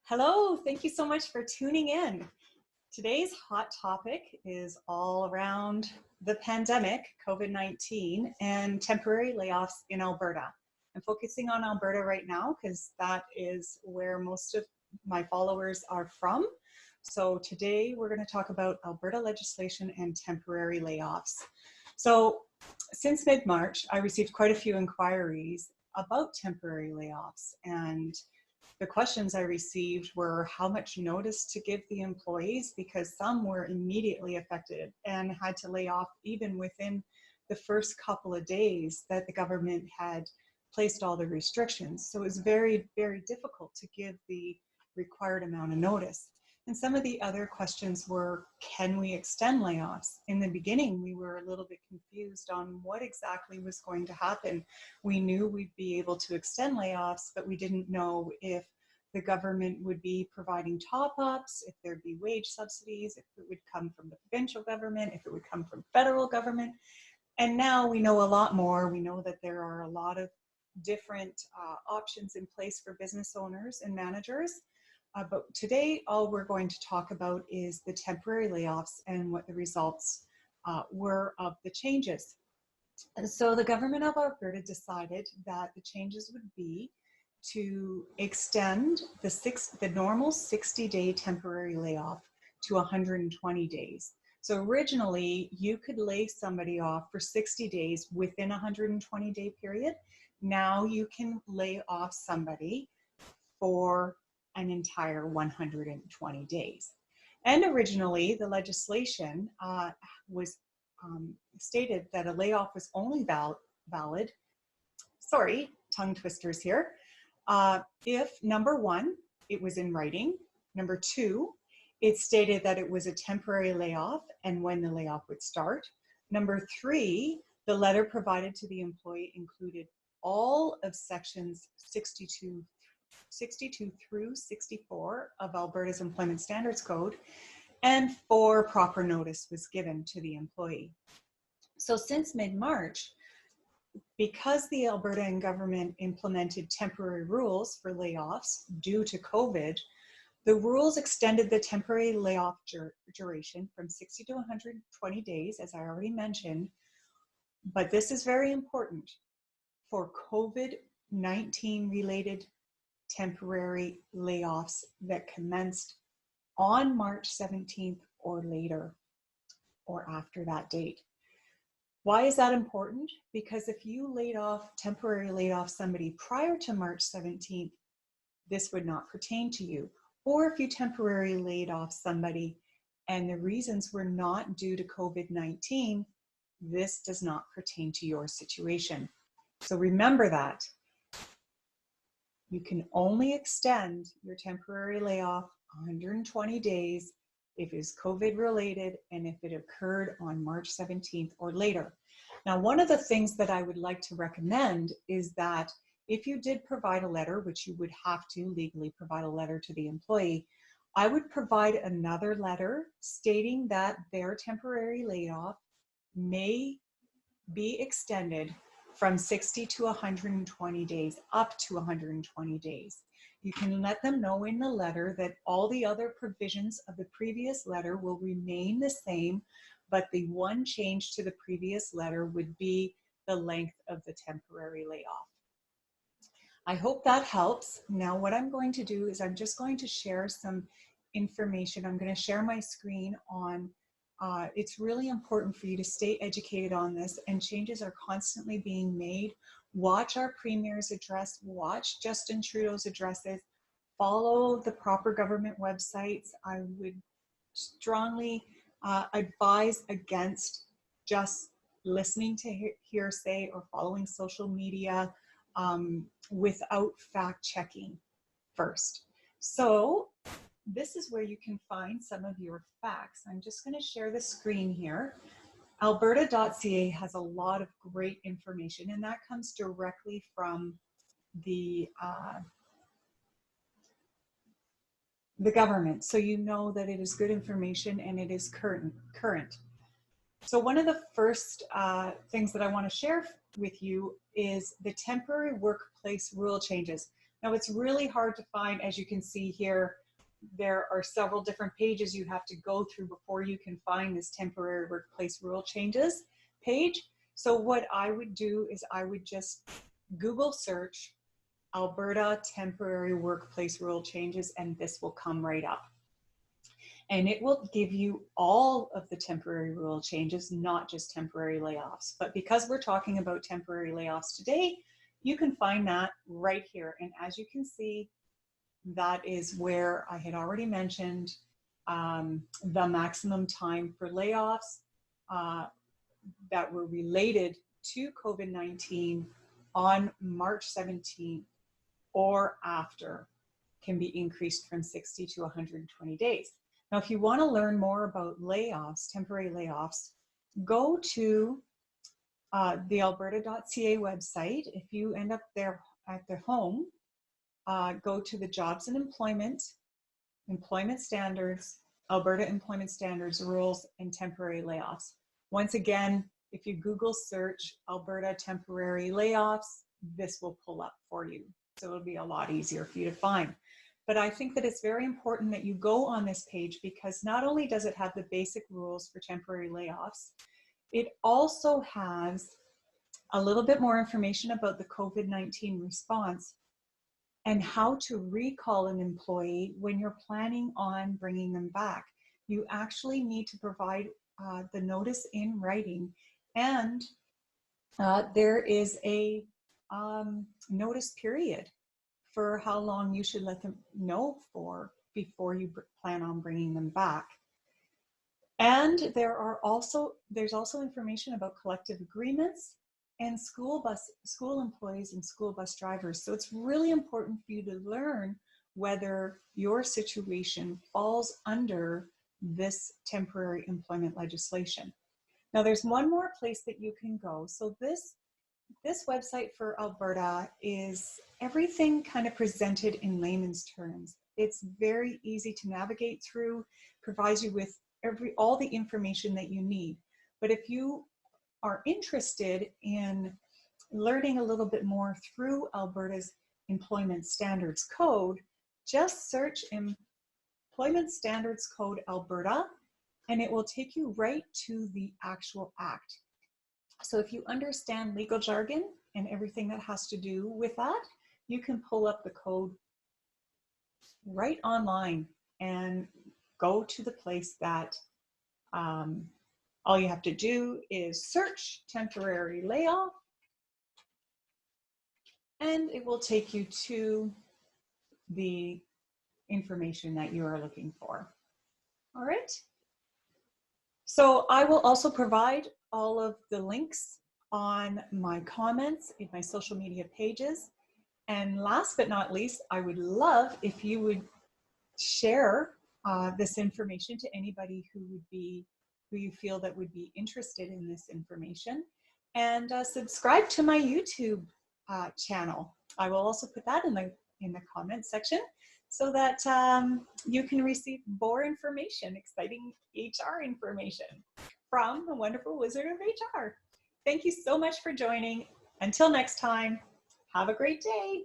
Hello, thank you so much for tuning in. Today's hot topic is all around the pandemic, COVID-19, and temporary layoffs in Alberta. I'm focusing on Alberta right now because that is where most of my followers are from. So today we're going to talk about Alberta legislation and temporary layoffs. So since mid-March, I received quite a few inquiries about temporary layoffs, and the questions I received were how much notice to give the employees, because some were immediately affected and had to lay off even within the first couple of days that the government had placed all the restrictions. So it was very, very difficult to give the required amount of notice. And some of the other questions were, can we extend layoffs? In the beginning, we were a little bit confused on what exactly was going to happen. We knew we'd be able to extend layoffs, but we didn't know if the government would be providing top-ups, if there'd be wage subsidies, if it would come from the provincial government, if it would come from federal government. And now we know a lot more. We know that there are a lot of different options in place for business owners and managers. But today, all we're going to talk about is the temporary layoffs and what the results were of the changes. And so the government of Alberta decided that the changes would be to extend the normal 60-day temporary layoff to 120 days. So originally, you could lay somebody off for 60 days within a 120-day period. Now you can lay off somebody for an entire 120 days. And originally, the legislation was stated that a layoff was only valid, sorry, tongue twisters here, if number one, it was in writing, number two, it stated that it was a temporary layoff and when the layoff would start, number three, the letter provided to the employee included all of sections 62 through 64 of Alberta's Employment Standards Code, and four, proper notice was given to the employee. So since mid-March, because the Albertan government implemented temporary rules for layoffs due to COVID, the rules extended the temporary layoff duration from 60 to 120 days, as I already mentioned. But this is very important for COVID-19 related temporary layoffs that commenced on March 17th or later or after that date. Why is that important? Because if you temporarily laid off somebody prior to March 17th, this would not pertain to you. Or if you temporarily laid off somebody and the reasons were not due to COVID-19, this does not pertain to your situation. So remember that. You can only extend your temporary layoff 120 days if it is COVID related and if it occurred on March 17th or later. Now, one of the things that I would like to recommend is that if you did provide a letter, which you would have to legally provide a letter to the employee, I would provide another letter stating that their temporary layoff may be extended from 60 to 120 days, up to 120 days. You can let them know in the letter that all the other provisions of the previous letter will remain the same, but the one change to the previous letter would be the length of the temporary layoff. I hope that helps. Now what I'm going to do is I'm just going to share some information. I'm going to share my screen on it's really important for you to stay educated on this, and changes are constantly being made. Watch our Premier's address, watch Justin Trudeau's addresses, follow the proper government websites. I would strongly advise against just listening to hearsay or following social media without fact checking first. So this is where you can find some of your facts. I'm just going to share the screen here. Alberta.ca has a lot of great information, and that comes directly from the government. So you know that it is good information and it is current. So one of the first things that I want to share with you is the temporary workplace rule changes. Now it's really hard to find, as you can see here, there are several different pages you have to go through before you can find this temporary workplace rule changes page. So what I would do is I would just Google search Alberta temporary workplace rule changes, and this will come right up. And it will give you all of the temporary rule changes, not just temporary layoffs. But because we're talking about temporary layoffs today, you can find that right here. And as you can see, that is where I had already mentioned the maximum time for layoffs that were related to COVID-19 on March 17th or after can be increased from 60 to 120 days. Now, if you want to learn more about layoffs, temporary layoffs, go to the alberta.ca website. If you end up there at the home, go to the Jobs and Employment Standards, Alberta Employment Standards, Rules, and Temporary Layoffs. Once again, if you Google search Alberta temporary layoffs, this will pull up for you. So it'll be a lot easier for you to find. But I think that it's very important that you go on this page, because not only does it have the basic rules for temporary layoffs, it also has a little bit more information about the COVID-19 response and how to recall an employee when you're planning on bringing them back. You actually need to provide the notice in writing, and there is a notice period for how long you should let them know for before you plan on bringing them back. And there's also information about collective agreements and school employees and school bus drivers. So it's really important for you to learn whether your situation falls under this temporary employment legislation. Now there's one more place that you can go. So this website for Alberta is everything kind of presented in layman's terms. It's very easy to navigate through, provides you with all the information that you need. But if you are interested in learning a little bit more through Alberta's Employment Standards Code, just search Employment Standards Code Alberta, and it will take you right to the actual act. So if you understand legal jargon and everything that has to do with that, you can pull up the code right online and go to the place that all you have to do is search temporary layoff, and it will take you to the information that you are looking for. All right. So I will also provide all of the links on my comments in my social media pages. And last but not least, I would love if you would share this information to anybody who you feel that would be interested in this information, and subscribe to my YouTube channel. I will also put that in the comment section so that you can receive more information, exciting HR information from the wonderful Wizard of HR. Thank you so much for joining. Until next time, have a great day.